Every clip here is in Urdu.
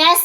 10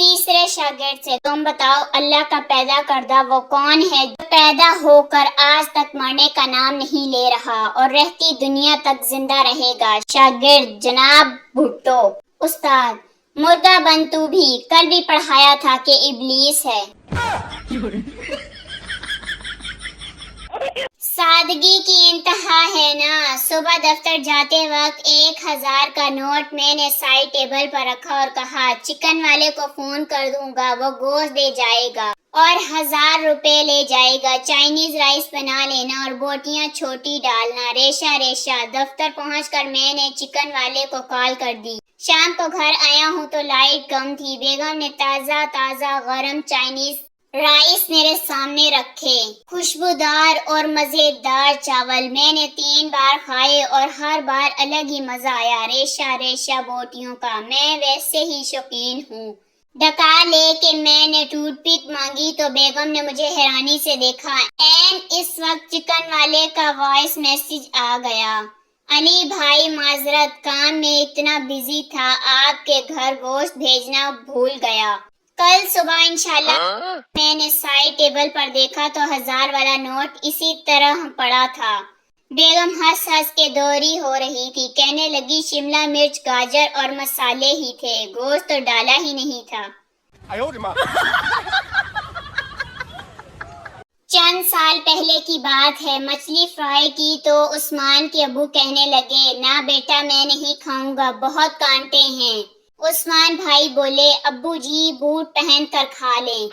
تیسرے شاگرد سے، تم بتاؤ اللہ کا پیدا کردہ وہ کون ہے جو پیدا ہو کر آج تک مرنے کا نام نہیں لے رہا اور رہتی دنیا تک زندہ رہے گا؟ شاگرد: جناب بھٹو۔ استاد: مرغا بن تو بھی، کل بھی پڑھایا تھا کہ ابلیس ہے۔ سادگی کی انتہا ہے نا۔ صبح دفتر جاتے وقت 1000 کا نوٹ میں نے سائڈ ٹیبل پر رکھا اور کہا چکن والے کو فون کر دوں گا، وہ گوشت دے جائے گا اور 1000 روپے لے جائے گا۔ چائنیز رائس بنا لینا اور بوٹیاں چھوٹی ڈالنا۔ ریشہ ریشہ۔ دفتر پہنچ کر میں نے چکن والے کو کال کر دی۔ شام کو گھر آیا ہوں تو لائٹ کم تھی۔ بیگم نے تازہ گرم چائنیز رائس میرے سامنے رکھے، خوشبودار اور مزیدار چاول۔ میں نے 3 بار کھائے اور ہر بار الگ ہی مزہ آیا۔ ریشہ ریشہ بوٹیوں کا میں ویسے ہی شوقین ہوں۔ ڈکا لے کے میں نے ٹوتھ پک مانگی تو بیگم نے مجھے حیرانی سے دیکھا۔ اس وقت چکن والے کا وائس میسج آ گیا: علی بھائی معذرت، کام میں اتنا بزی تھا، آپ کے گھر گوشت بھیجنا بھول گیا۔ کل صبح انشاءاللہ۔ میں نے سائڈ ٹیبل پر دیکھا تو 1000 والا نوٹ اسی طرح پڑا تھا۔ بیگم ہنس ہنس کے دوری ہو رہی تھی، کہنے لگی شملہ مرچ، گاجر اور مسالے ہی تھے، گوشت تو ڈالا ہی نہیں تھا۔ چند سال پہلے کی بات ہے، مچھلی فرائی کی تو عثمان کے ابو کہنے لگے نہ بیٹا میں نہیں کھاؤں گا، بہت کانٹے ہیں۔ عثمان بھائی بولے ابو جی بوٹ پہن کر کھا لیں۔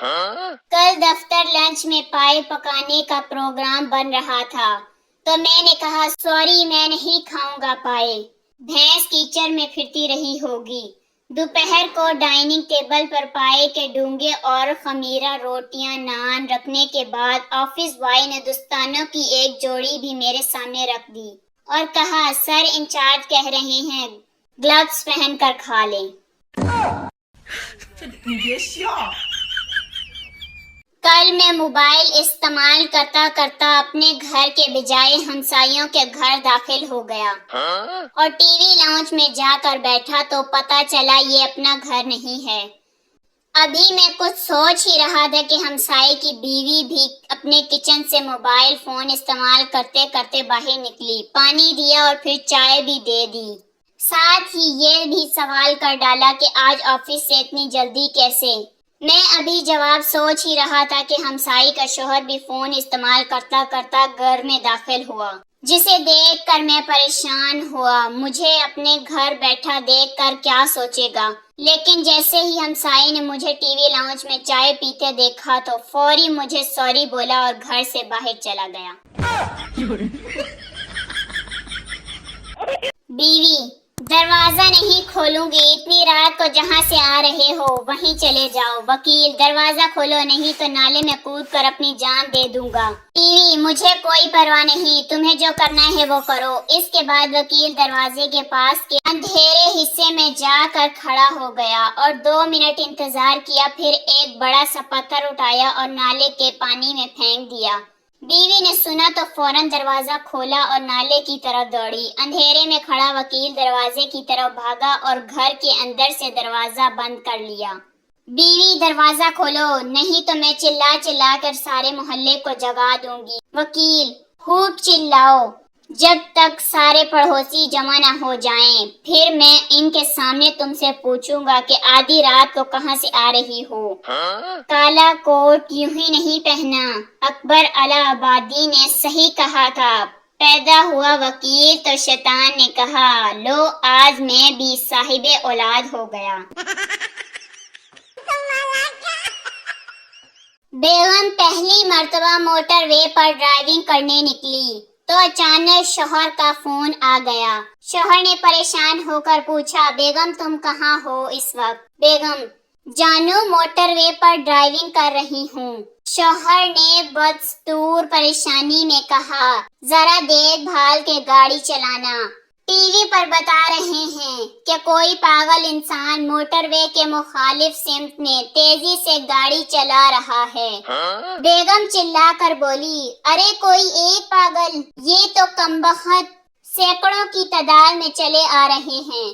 کل دفتر لنچ میں پائے پکانے کا پروگرام بن رہا تھا تو میں نے کہا سوری میں نہیں کھاؤں گا پائے، بھینس کیچڑ میں پھرتی رہی ہوگی۔ دوپہر کو ڈائننگ ٹیبل پر پائے کے ڈونگے اور خمیرہ روٹیاں نان رکھنے کے بعد آفس بوائے نے دستانوں کی ایک جوڑی بھی میرے سامنے رکھ دی اور کہا سر انچارج کہہ رہے ہیں گلوز پہن کر کھا لیں۔ کل میں موبائل استعمال کرتا کرتا اپنے گھر کے بجائے ہمسائیوں کے گھر داخل ہو گیا اور ٹی وی لاؤنج میں جا کر بیٹھا تو پتا چلا یہ اپنا گھر نہیں ہے۔ ابھی میں کچھ سوچ ہی رہا تھا کہ ہمسائے کی بیوی بھی اپنے کچن سے موبائل فون استعمال کرتے کرتے باہر نکلی، پانی دیا اور پھر چائے بھی دے دی۔ ساتھ ہی یہ بھی سوال کر ڈالا کہ آج آفس سے اتنی جلدی کیسے؟ میں ابھی جواب سوچ ہی رہا تھا کہ ہمسائی کا شوہر بھی فون استعمال کرتا کرتا گھر میں داخل ہوا، جسے دیکھ کر میں پریشان ہوا، مجھے اپنے گھر بیٹھا دیکھ کر کیا سوچے گا۔ لیکن جیسے ہی ہمسائی نے مجھے ٹی وی لاؤنج میں چائے پیتے دیکھا تو فوری مجھے سوری بولا اور گھر سے باہر چلا گیا۔ بیوی: دروازہ نہیں کھولوں گی، اتنی رات کو جہاں سے آ رہے ہو وہیں چلے جاؤ۔ وکیل: دروازہ کھولو نہیں تو نالے میں کود کر اپنی جان دے دوں گا۔ بیوی: مجھے کوئی پرواہ نہیں، تمہیں جو کرنا ہے وہ کرو۔ اس کے بعد وکیل دروازے کے پاس کے اندھیرے حصے میں جا کر کھڑا ہو گیا اور 2 منٹ انتظار کیا، پھر ایک بڑا سا پتھر اٹھایا اور نالے کے پانی میں پھینک دیا۔ بیوی نے سنا تو فوراً دروازہ کھولا اور نالے کی طرف دوڑی۔ اندھیرے میں کھڑا وکیل دروازے کی طرف بھاگا اور گھر کے اندر سے دروازہ بند کر لیا۔ بیوی: دروازہ کھولو نہیں تو میں چلا چلا کر سارے محلے کو جگا دوں گی۔ وکیل: خوب چلاؤ جب تک سارے پڑوسی جمع نہ ہو جائیں، پھر میں ان کے سامنے تم سے پوچھوں گا کہ آدھی رات کو کہاں سے آ رہی ہو۔ کالا کوٹ یوں ہی نہیں پہنا، اکبر الہ آبادی نے صحیح کہا تھا، پیدا ہوا وکیل تو شیطان نے کہا لو آج میں بھی صاحب اولاد ہو گیا۔ بیگم پہلی مرتبہ موٹر وے پر ڈرائیونگ کرنے نکلی تو اچانک شوہر کا فون آ گیا۔ شوہر نے پریشان ہو کر پوچھا بیگم تم کہاں ہو اس وقت؟ بیگم: جانو موٹر وے پر ڈرائیونگ کر رہی ہوں۔ شوہر نے بدستور پریشانی میں کہا ذرا دیکھ بھال کے گاڑی چلانا، ٹی وی پر بتا رہے ہیں کہ کوئی پاگل انسان موٹر وے کے مخالف سمت میں تیزی سے گاڑی چلا رہا ہے۔ بیگم چلا کر بولی ارے کوئی ایک پاگل، یہ تو کمبخت سینکڑوں کی تعداد میں چلے آ رہے ہیں۔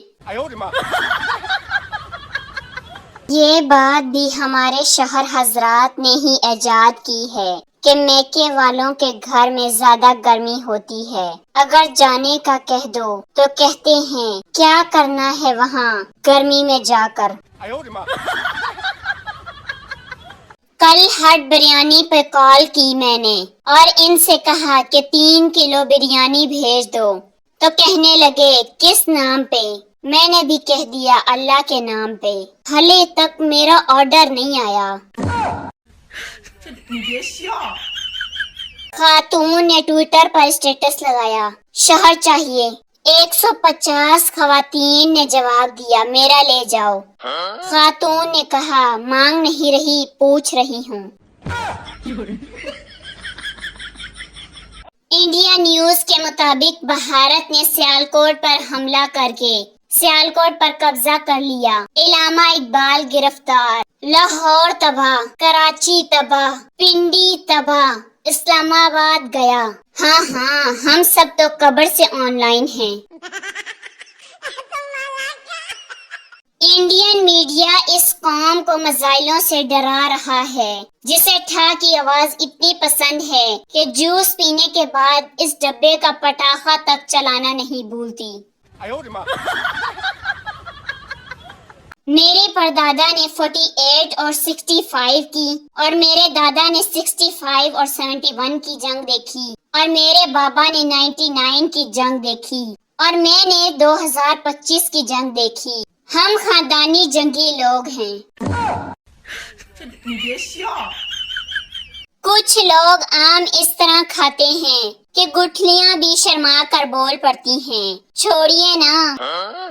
یہ بات بھی ہمارے شوہر حضرات نے ہی ایجاد کی ہے کہ میکے والوں کے گھر میں زیادہ گرمی ہوتی ہے، اگر جانے کا کہہ دو تو کہتے ہیں کیا کرنا ہے وہاں گرمی میں جا کر۔ کل ہٹ بریانی پہ کال کی میں نے اور ان سے کہا کہ 3 کلو بریانی بھیج دو، تو کہنے لگے کس نام پہ؟ میں نے بھی کہہ دیا اللہ کے نام پہ، ہلے تک میرا آرڈر نہیں آیا۔ خاتون نے ٹویٹر پر اسٹیٹس لگایا، شوہر چاہیے۔ 150 خواتین نے جواب دیا میرا لے جاؤ۔ خاتون نے کہا مانگ نہیں رہی پوچھ رہی ہوں۔ انڈیا نیوز کے مطابق بھارت نے سیالکوٹ پر حملہ کر کے سیالکوٹ پر قبضہ کر لیا، علامہ اقبال گرفتار، لاہور تباہ، کراچی تباہ، پنڈی تباہ، اسلام آباد گیا۔ ہاں ہم سب تو قبر سے آن لائن ہیں۔ انڈین میڈیا اس قوم کو میزائلوں سے ڈرا رہا ہے، جسے ٹھا کی آواز اتنی پسند ہے کہ جوس پینے کے بعد اس ڈبے کا پٹاخہ تک چلانا نہیں بھولتی۔ میرے پردادا نے 48 اور 65 کی اور میرے دادا نے 65 اور 71 کی جنگ دیکھی اور میرے بابا نے 99 کی جنگ دیکھی اور میں نے 2025 کی جنگ دیکھی۔ ہم خاندانی جنگی لوگ ہیں۔ کچھ لوگ آم اس طرح کھاتے ہیں کہ گٹھلیاں بھی شرما کر بول پڑتی ہیں۔ چھوڑیے نا،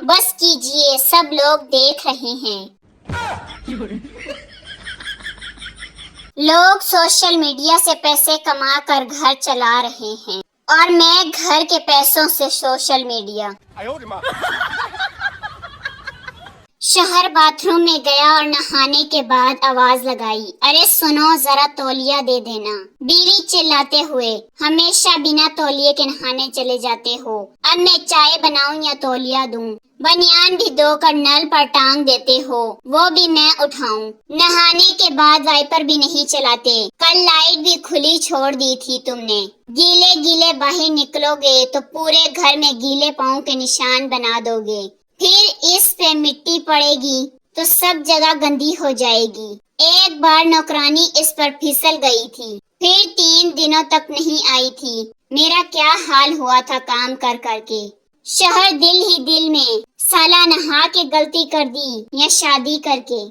بس کیجئے، سب لوگ دیکھ رہے ہیں۔ لوگ سوشل میڈیا سے پیسے کما کر گھر چلا رہے ہیں اور میں گھر کے پیسوں سے سوشل میڈیا۔ شوہر باتھ روم میں گیا اور نہانے کے بعد آواز لگائی، ارے سنو ذرا تولیہ دے دینا۔ بیوی چلاتے ہوئے، ہمیشہ بنا تولیے کے نہانے چلے جاتے ہو، اب میں چائے بناؤں یا تولیہ دوں؟ بنیان بھی دھو کر نل پر ٹانگ دیتے ہو، وہ بھی میں اٹھاؤں؟ نہانے کے بعد وائپر بھی نہیں چلاتے، کل لائٹ بھی کھلی چھوڑ دی تھی تم نے۔ گیلے گیلے باہر نکلو گے تو پورے گھر میں گیلے پاؤں کے نشان بنا دو گے، پھر اس پہ مٹی پڑے گی تو سب جگہ گندی ہو جائے گی۔ ایک بار نوکرانی اس پر پھسل گئی تھی، پھر 3 دنوں تک نہیں آئی تھی، میرا کیا حال ہوا تھا کام کر کر کے۔ شوہر دل ہی دل میں سالہ نہا کے غلطی کر دی یا شادی کر کے۔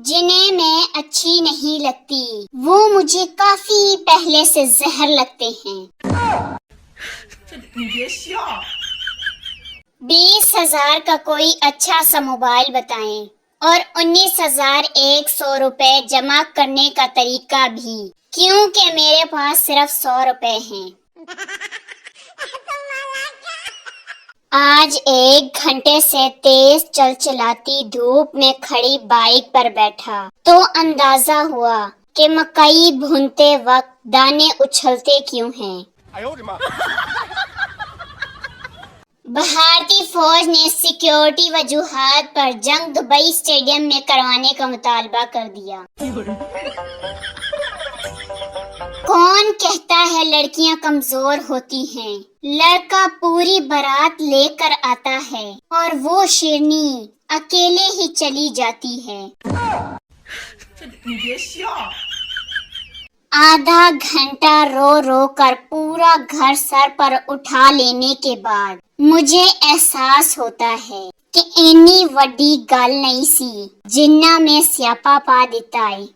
جنہیں میں اچھی نہیں لگتی وہ مجھے کافی پہلے سے زہر لگتے ہیں۔ 20,000 کا کوئی اچھا سا موبائل بتائیں اور 19,100 روپے جمع کرنے کا طریقہ بھی، کیونکہ میرے پاس صرف 100 روپے ہیں۔ آج 1 گھنٹے سے تیز چلچلاتی دھوپ میں کھڑی بائک پر بیٹھا تو اندازہ ہوا کہ مکئی بھونتے وقت دانے اچھلتے کیوں ہیں۔ بھارتی فوج نے سیکیورٹی وجوہات پر جنگ دبئی اسٹیڈیم میں کروانے کا مطالبہ کر دیا۔ کون کہتا ہے لڑکیاں کمزور ہوتی ہیں؟ لڑکا پوری بارات لے کر آتا ہے اور وہ شیرنی اکیلے ہی چلی جاتی ہے۔ آدھا گھنٹہ رو رو کر پورا گھر سر پر اٹھا لینے کے بعد مجھے احساس ہوتا ہے کہ اینی وڈی گل نہیں سی جنہ میں سیاپا پا دیتا ہے۔